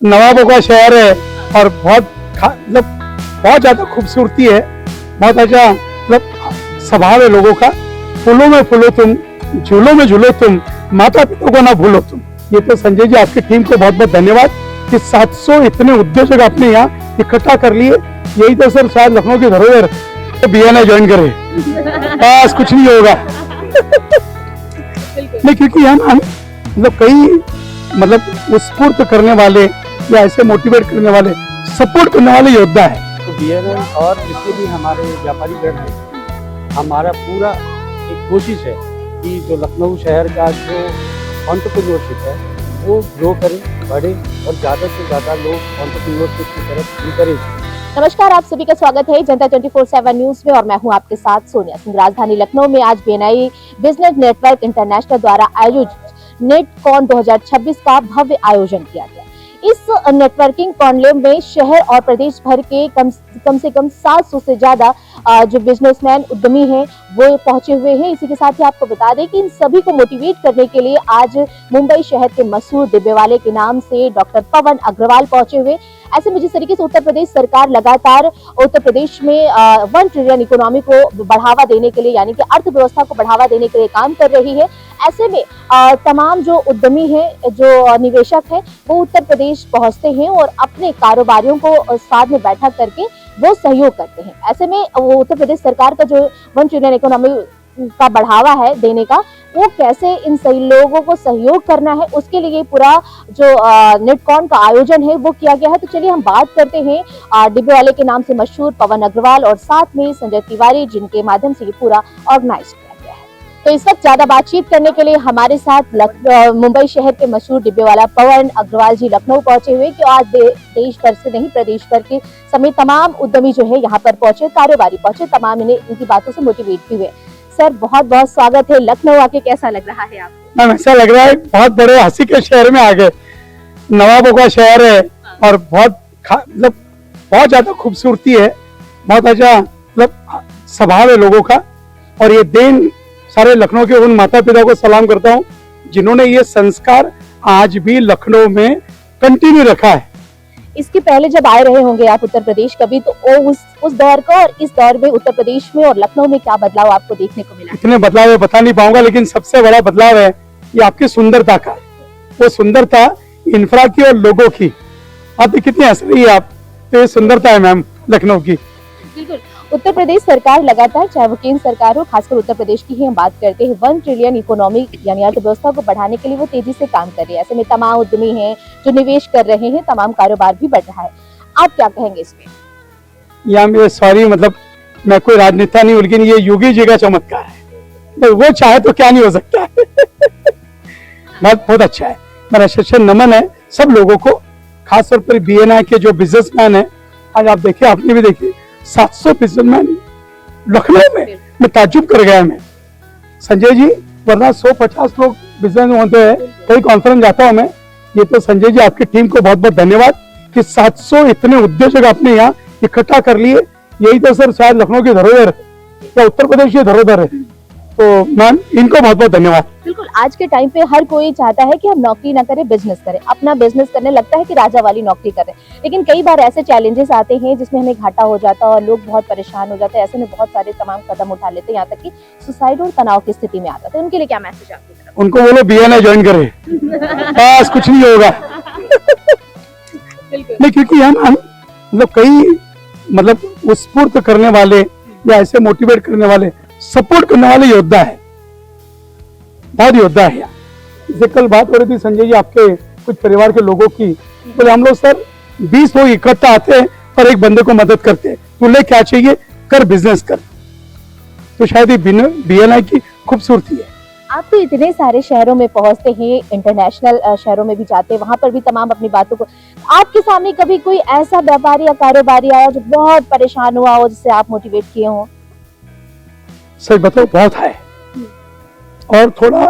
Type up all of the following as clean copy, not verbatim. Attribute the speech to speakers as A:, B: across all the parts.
A: नवाबों का शहर है और मतलब बहुत ज्यादा खूबसूरती है, बहुत अच्छा मतलब स्वभाव है लोगों का। फूलों में फूलो तुम, झूलों में झूलो तुम, माता पिता को ना भूलो तुम। ये तो संजय जी आपकी टीम को बहुत बहुत धन्यवाद कि 700 इतने उद्योजक आपने यहाँ इकट्ठा कर लिए। यही तो सर शायद लखनऊ की धरोहर, तो BNI ज्वाइन करे, बस कुछ नहीं होगा। नहीं, क्योंकि हम मतलब कई मतलब स्फूर्त करने वाले या ऐसे मोटिवेट करने वाले, सपोर्ट करने वाले योद्धा है।
B: तो BNI और जितने भी हमारे व्यापारी गण हैं, हमारा पूरा एक कोशिश है कि जो लखनऊ शहर का जो एंटरप्रेन्योरशिप है वो ग्रो करे, बढ़े और ज़्यादा से ज़्यादा लोग एंटरप्रेन्योरशिप की तरफ इंकरेज।
C: नमस्कार, आप सभी का स्वागत है जनता 24/7 न्यूज में और मैं हूं आपके साथ सोनिया सिंह। राजधानी लखनऊ में आज BNI बिजनेस नेटवर्क इंटरनेशनल द्वारा आयोजित नेटकॉन 2026 का भव्य आयोजन किया गया। इस नेटवर्किंग कॉन्क्लेव में शहर और प्रदेश भर के कम से कम 700 से ज्यादा जो बिजनेसमैन उद्यमी हैं वो पहुंचे हुए हैं। इसी के साथ ही आपको बता दें कि इन सभी को मोटिवेट करने के लिए आज मुंबई शहर के मशहूर डिब्बेवाले के नाम से डॉक्टर पवन अग्रवाल पहुंचे हुए। ऐसे में जिस तरीके से उत्तर प्रदेश सरकार लगातार उत्तर प्रदेश में 1 ट्रिलियन इकोनॉमी को बढ़ावा देने के लिए, यानी कि अर्थव्यवस्था को बढ़ावा देने के लिए काम कर रही है, ऐसे में तमाम जो उद्यमी हैं, जो निवेशक हैं, वो उत्तर प्रदेश पहुंचते हैं और अपने कारोबारियों को साथ में बैठक करके वो सहयोग करते हैं। ऐसे में वो उत्तर प्रदेश सरकार का जो 1 ट्रिलियन इकोनॉमी का बढ़ावा है देने का, वो कैसे इन सही लोगों को सहयोग करना है, उसके लिए पूरा जो नेटकॉन का आयोजन है वो किया गया है। तो चलिए हम बात करते हैं डिब्बेवाले के नाम से मशहूर पवन अग्रवाल और साथ में संजय तिवारी, जिनके माध्यम से ये पूरा ऑर्गेनाइज किया गया है। तो इस वक्त ज्यादा बातचीत करने के लिए हमारे साथ मुंबई शहर के मशहूर डिब्बेवाला पवन अग्रवाल जी लखनऊ पहुंचे हुए कि आज देश भर से नहीं, प्रदेश भर के समेत तमाम उद्यमी जो है यहाँ पर पहुंचे, कारोबारी पहुंचे, तमाम इन्हें इनकी बातों से मोटिवेट भी हुए। सर, बहुत बहुत स्वागत है। लखनऊ आके कैसा लग रहा है आपको?
A: मैम, ऐसा लग रहा है बहुत बड़े हंसी के शहर में आ गए। नवाबों का शहर है और मतलब बहुत ज्यादा खूबसूरती है, बहुत अच्छा मतलब स्वभाव है लोगों का। और ये देन सारे लखनऊ के उन माता पिता को सलाम करता हूँ जिन्होंने ये संस्कार आज भी लखनऊ में कंटिन्यू रखा है।
C: इसके पहले जब आए रहे होंगे आप उत्तर प्रदेश कभी, तो उस दौर का और इस दौर में उत्तर प्रदेश में और लखनऊ में क्या बदलाव आपको देखने को मिला?
A: इतने बदलाव है बता नहीं पाऊंगा, लेकिन सबसे बड़ा बदलाव है ये आपकी सुंदरता का। वो सुंदरता इंफ्रा की और लोगों की। आप कितनी हंस रही है आप, तो ये सुंदरता है मैम लखनऊ की।
C: बिल्कुल। उत्तर प्रदेश सरकार लगातार, चाहे वो केंद्र सरकार हो, खासकर उत्तर प्रदेश की ही हम बात करते हैं, 1 ट्रिलियन इकोनॉमी यानी अर्थव्यवस्था को बढ़ाने के लिए वो तेजी से काम कर रही है। ऐसे में तमाम उद्यमी हैं जो निवेश कर रहे हैं, तमाम कारोबार भी बढ़ रहा है। आप क्या कहेंगे इसमें?
A: या सॉरी, मतलब मैं कोई राजनेता नहीं हूं, लेकिन ये योगी जी का चमत्कार है। तो वो चाहे तो क्या नहीं हो सकता है। बहुत अच्छा है। मेरा शिष्य नमन है सब लोगों को, खासतौर पर BNI के जो बिजनेसमैन है। आज आप देखिए, आपने भी देखिए 700 बिजनेसमैन लखनऊ में, मैं ताज्जुब कर गया। मैं संजय जी, वरना 150 लोग बिजनेस होते हैं, कई कॉन्फ्रेंस जाता हूं मैं। ये तो संजय जी आपकी टीम को बहुत बहुत धन्यवाद कि 700 इतने उद्योजक आपने यहाँ इकट्ठा कर लिए। यही तो सर शायद लखनऊ की धरोहर या उत्तर प्रदेश की धरोहर है। तो मैम, इनको बहुत बहुत धन्यवाद।
C: बिल्कुल। आज के टाइम पे हर कोई चाहता है कि हम नौकरी ना करें, बिजनेस करें, अपना बिजनेस करने लगता है कि राजा वाली नौकरी करें। लेकिन कई बार ऐसे चैलेंजेस आते हैं जिसमें हमें घाटा हो जाता है और लोग बहुत परेशान हो जाते हैं। ऐसे में बहुत सारे तमाम कदम उठा लेते हैं, यहाँ तक कि सुसाइड और तनाव की स्थिति में आ जाते हैं। उनके लिए क्या मैसेज आपकी तरफ?
A: उनको बोलो BNI ज्वाइन करे, बस कुछ नहीं होगा। नहीं, क्योंकि हम मतलब कई मतलब स्फूर्त करने वाले या ऐसे मोटिवेट करने वाले, सपोर्ट करने वाले योद्धा है, बहुत योद्धा है। जैसे कल बात हो रही थी संजय जी आपके कुछ परिवार के लोगों की, तो हम लोग सर 20 लोग इकट्ठा आते हैं और एक बंदे को मदद करते हैं। तुझे क्या चाहिए, कर, बिजनेस कर। तो शायद ये BNI की खूबसूरती है।
C: आप तो इतने सारे शहरों में पहुंचते हैं, इंटरनेशनल शहरों में भी जाते हैं, वहां पर भी तमाम अपनी बातों को, आपके सामने कभी कोई ऐसा व्यापारी या कारोबारी आया जो बहुत परेशान हुआ हो, जिससे आप मोटिवेट किए हो?
A: सच बताओ, बहुत है। और थोड़ा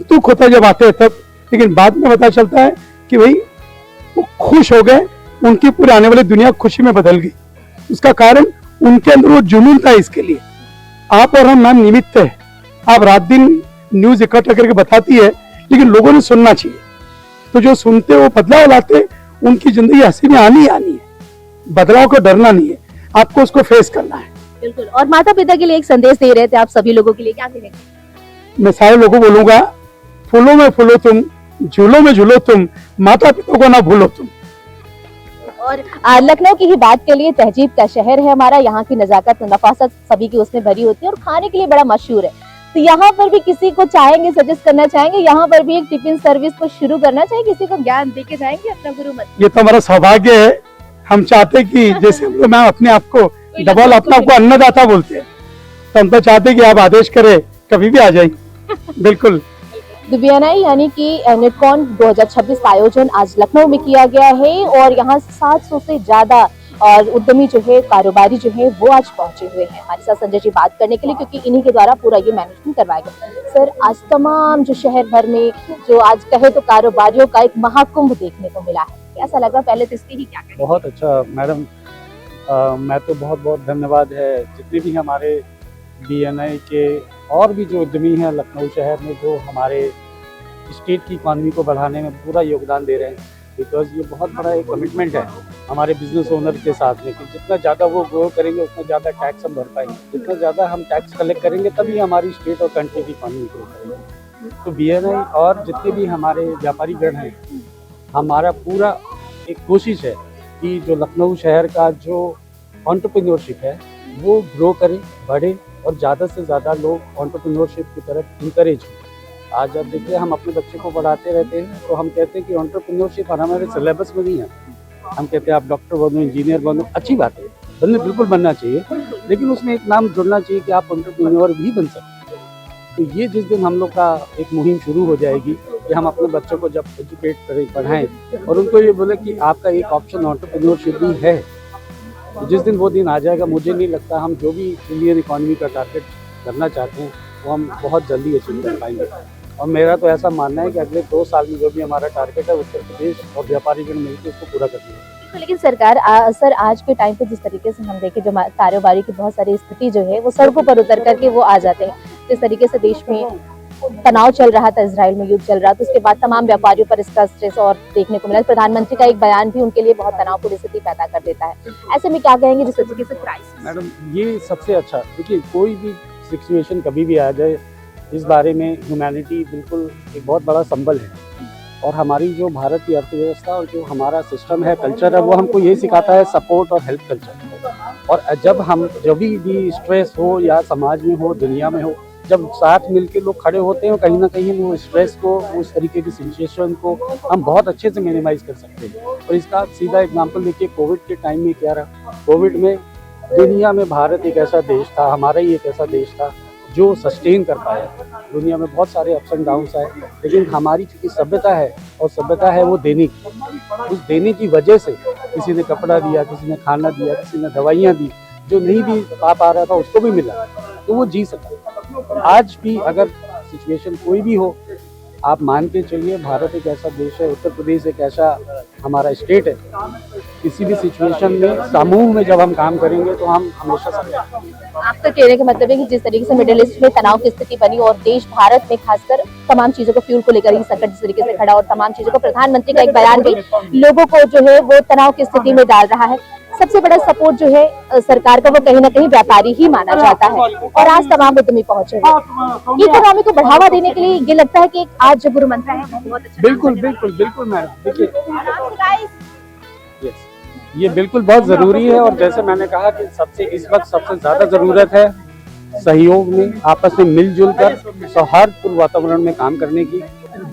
A: दुख होता है जब आते हैं तब, लेकिन बाद में पता चलता है कि भाई वो खुश हो गए, उनकी पूरी आने वाली दुनिया खुशी में बदल गई। उसका कारण उनके अंदर वो जुनून था इसके लिए। आप और हम मैम निमित्त है। आप रात दिन न्यूज इकट्ठा करके बताती है, लेकिन लोगों ने सुनना चाहिए। तो जो सुनते वो बदलाव लाते, उनकी जिंदगी ऐसी में आनी ही आनी है। बदलाव को डरना नहीं है, आपको उसको फेस करना है।
C: बिल्कुल। और माता पिता के लिए एक संदेश दे रहे थे आप सभी लोगों के लिए, क्या कहेंगे?
A: मैं सारे लोगों को बोलूंगा, फूलों में फूलो तुम, झूलों में झूलो तुम, माता पिता को ना भूलो तुम।
C: और लखनऊ की ही बात के लिए, तहजीब का शहर है हमारा, यहाँ की नजाकत नफासत सभी की उसमें भरी होती है और खाने के लिए बड़ा मशहूर है। तो यहाँ पर भी किसी को चाहेंगे, सजेस्ट करना चाहेंगे, यहाँ पर भी एक टिफिन सर्विस को शुरू करना चाहिए, किसी को ज्ञान दे के जाएंगे अपना गुरु मत।
A: ये तो हमारा सौभाग्य है। हम चाहते कि जैसे हम मैं अपने आप को डबल अपने आप को अन्नदाता बोलते हैं, तो हम तो चाहते कि आप आदेश करें, कभी भी आ जाएंगे। बिल्कुल।
C: बीएनआई यानी कि नेटकॉन 2026 का आयोजन आज लखनऊ में किया गया है और यहाँ 700 से ज्यादा और उद्यमी जो है, कारोबारी जो है, वो आज पहुंचे हुए हैं हमारे साथ संजय जी बात करने के लिए, क्योंकि इन्हीं के द्वारा पूरा ये मैनेजमेंट करवाया गया। सर, आज तमाम जो शहर भर में जो आज कहे तो कारोबारियों का एक महाकुंभ देखने को मिला है, कैसा लग रहा? पहले तो इसकी ही क्या कहें?
B: बहुत अच्छा मैडम, मैं तो बहुत बहुत धन्यवाद है जितने भी हमारे बीएनआई के और भी जो उद्यमी हैं लखनऊ शहर में, जो हमारे स्टेट की इकॉनमी को बढ़ाने में पूरा योगदान दे रहे हैं। बिकॉज ये बहुत बड़ा एक कमिटमेंट है हमारे बिजनेस ओनर के साथ में कि जितना ज़्यादा वो ग्रो करेंगे उतना ज़्यादा टैक्स हम भर पाएंगे, जितना ज़्यादा हम टैक्स कलेक्ट करेंगे तभी हमारी स्टेट और कंट्री की इकॉनमी ग्रो करेगी। तो बीएनआई और जितने भी हमारे व्यापारी गण हैं, हमारा पूरा एक कोशिश है कि जो लखनऊ शहर का जो एंटरप्रेन्योरशिप है वो ग्रो करे, बढ़े और ज़्यादा से ज़्यादा लोग एंटरप्रेन्योरशिप की तरफ इंकरेज हों। आज आप देखिए, हम अपने बच्चे को पढ़ाते रहते हैं तो हम कहते हैं कि एंटरप्रेन्योरशिप हमारे सिलेबस में नहीं है। हम कहते हैं आप डॉक्टर बनो, इंजीनियर बनो, अच्छी बात है, बिल्कुल बनना चाहिए, लेकिन उसमें एक नाम जुड़ना चाहिए कि आप एंटरप्रेन्योर भी बन सकते हैं। तो ये जिस दिन हम लोग का एक मुहिम शुरू हो जाएगी कि हम अपने बच्चों को जब एजुकेट करें, पढ़ाएं और उनको ये बोले कि आपका एक ऑप्शन एंटरप्रेन्योरशिप भी है, तो जिस दिन वो दिन आ जाएगा, मुझे नहीं लगता हम जो भी इंडियन इकॉनमी का टारगेट करना चाहते हैं वो हम बहुत जल्दी अचीव कर पाएंगे। और मेरा तो ऐसा मानना है कि अगले 2 साल में जो भी हमारा टारगेट है उत्तर प्रदेश और व्यापारी गण मिलकर उसको पूरा करना है।
C: लेकिन सरकार सर, आज के टाइम पे जिस तरीके से हम देखें, जो कारोबारी की बहुत सारी स्थिति जो है वो सड़कों पर उतर करके वो आ जाते हैं। जिस तरीके से देश में तनाव चल रहा था, इजराइल में युद्ध चल रहा था, उसके बाद तमाम व्यापारियों पर इसका स्ट्रेस और देखने को मिला। प्रधानमंत्री का एक बयान भी उनके लिए बहुत तनावपूर्ण स्थिति पैदा कर देता है। ऐसे में क्या कहेंगे जिस तरीके से क्राइसिस?
B: मैडम, ये सबसे अच्छा, देखिए कोई भी सिचुएशन कभी भी आ जाए, इस बारे में ह्यूमैनिटी बिल्कुल एक बहुत बड़ा संबल है। और हमारी जो भारत की अर्थव्यवस्था और जो हमारा सिस्टम है, कल्चर है, वो हमको यही सिखाता है सपोर्ट और हेल्प कल्चर। और जब भी स्ट्रेस हो या समाज में हो, दुनिया में हो, जब साथ मिलके लोग खड़े होते हैं, कहीं ना कहीं वो स्ट्रेस को, उस तरीके की सिचुएशन को हम बहुत अच्छे से मिनिमाइज कर सकते हैं। और इसका सीधा एग्जांपल देखिए, कोविड के टाइम में क्या रहा। कोविड में दुनिया में भारत एक ऐसा देश था, हमारा ही एक ऐसा देश था जो सस्टेन कर पाया। दुनिया में बहुत सारे अप्स एंड डाउन्स आए, लेकिन हमारी चूंकि सभ्यता है और सभ्यता है वो देने की, उस देने की वजह से किसी ने कपड़ा दिया, किसी ने खाना दिया, किसी ने दवाइयाँ दी, जो नहीं भी पा रहा था उसको भी मिला, तो वो जी सका। आज भी अगर सिचुएशन कोई भी हो, आप मान के चलिए, भारत एक ऐसा देश है, उत्तर प्रदेश एक ऐसा हमारा स्टेट है, किसी भी सिचुएशन में समूह में जब हम काम करेंगे तो हम हमेशा सफल।
C: आपका कहने का मतलब है कि जिस तरीके से मिडिल ईस्ट में तनाव की स्थिति बनी और देश भारत में खासकर तमाम चीजों को, फ्यूल को लेकर ही संकट जिस तरीके से खड़ा और तमाम चीजों को, प्रधानमंत्री का एक बयान भी लोगों को जो है वो तनाव की स्थिति में डाल रहा है। सबसे बड़ा सपोर्ट जो है सरकार का, वो कहीं ना कहीं व्यापारी ही माना जाता है और आज तमाम उद्यमी पहुंचे हैं। इकोनॉमी को बढ़ावा देने के लिए ये लगता है कि आज जो गुरु मंत्र है वो बहुत अच्छा।
B: बिल्कुल मैडम, देखिए ये बिल्कुल बहुत जरूरी है। और जैसे मैंने कहा कि इस वक्त सबसे ज्यादा जरूरत है सहयोग में, आपस में मिलजुल कर सौहार्दपूर्ण वातावरण में काम करने की।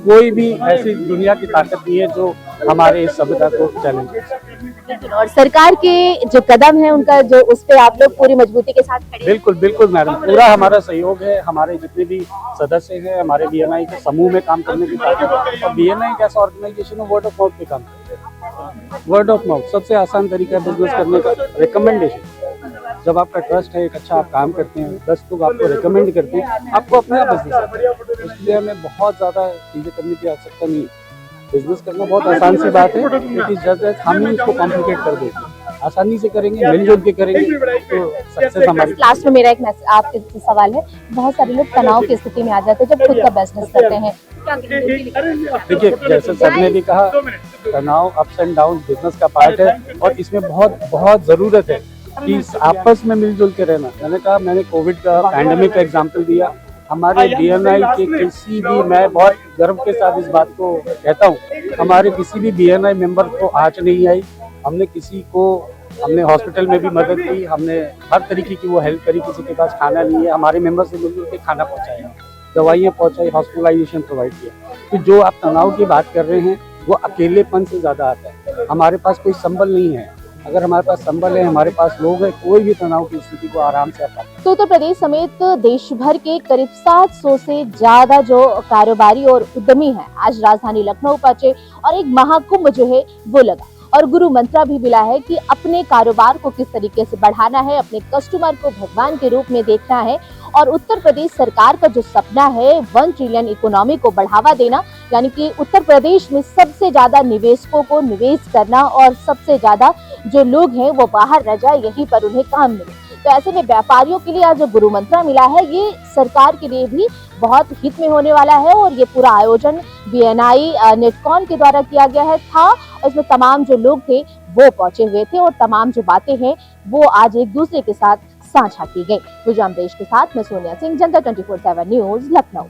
B: कोई भी ऐसी दुनिया की ताकत नहीं है जो हमारे इस सभ्यता को चैलेंज कर सके।
C: और सरकार के जो कदम है उनका, जो उस पे आप लोग पूरी मजबूती के साथ खड़े।
B: बिल्कुल मैडम, पूरा हमारा सहयोग है। हमारे जितने भी सदस्य हैं, हमारे बीएनआई के समूह में काम करने की ताकत। और बीएनआई एक ऐसा ऑर्गेनाइजेशन है, वर्ड ऑफ माउथ पे काम करते हैं। वर्ड ऑफ माउथ सबसे आसान तरीका है बिजनेस करने का, रिकमेंडेशन। जब आपका ट्रस्ट है, एक अच्छा आप काम करते हैं, 10 लोग आपको रिकमेंड करते हैं, आपको अपने आप बिजनेस। इसलिए हमें बहुत ज्यादा चीजें करने की आवश्यकता नहीं है। बिजनेस करना बहुत आसान सी बात है, क्योंकि हम ही उसको कॉम्प्लिकेट कर देते हैं। आसानी से करेंगे, मिलजुल के करेंगे तो सक्सेस हमारी।
C: लास्ट में मेरा एक मैसेज आपके सवाल है, बहुत सारे लोग तनाव की स्थिति में आ जाते हैं जब खुद का बिजनेस करते हैं, क्या कहेंगे?
B: देखिए, जैसे सर ने भी कहा, तनाव अप्स एंड डाउन बिजनेस का पार्ट है और इसमें बहुत बहुत ज़रूरत है कि आपस में मिलजुल के रहना। मैंने कहा, मैंने कोविड का पैंडेमिक का एग्जांपल दिया। हमारे बीएनआई के किसी भी, मैं बहुत गर्व के साथ इस बात को कहता हूँ, हमारे किसी भी बीएनआई मेंबर को आँच नहीं आई। हमने किसी को, हमने हॉस्पिटल में भी मदद की, हमने हर तरीके की वो हेल्प करी। किसी के पास खाना नहीं है, हमारे मेंबर से मिलजुल के खाना पहुँचाया, दवाइयाँ पहुँचाई, हॉस्पिटलाइजेशन प्रोवाइड किया। तो जो आप तनाव की बात कर रहे हैं वो अकेलेपन से ज़्यादा आता है। हमारे पास कोई संबल नहीं है, अगर हमारे पास संबल है, हमारे पास लोग हैं, कोई भी तनाव की स्थिति को आराम से हटा।
C: तो उत्तर प्रदेश समेत देश भर के करीब 700 से ज्यादा जो कारोबारी और उद्यमी हैं आज राजधानी लखनऊ पहुंचे और एक महाकुंभ जो है वो लगा और गुरु मंत्रा भी मिला है कि अपने कारोबार को किस तरीके से बढ़ाना है, अपने कस्टमर को भगवान के रूप में देखना है और उत्तर प्रदेश सरकार का जो सपना है 1 ट्रिलियन इकोनॉमी को बढ़ावा देना, यानी कि उत्तर प्रदेश में सबसे ज्यादा निवेशकों को निवेश करना और सबसे ज्यादा जो लोग हैं वो बाहर रह जाए, यहीं पर उन्हें काम मिले। तो ऐसे में व्यापारियों के लिए आज जो गुरु मंत्रा मिला है ये सरकार के लिए भी बहुत हित में होने वाला है और ये पूरा आयोजन बीएनआई नेटकॉन के द्वारा किया गया है था और इसमें तमाम जो लोग थे वो पहुंचे हुए थे और तमाम जो बातें हैं वो आज एक दूसरे के साथ साझा की गई। विजय अमरीश के साथ मैं सोनिया सिंह, जनता 24/7 न्यूज, लखनऊ।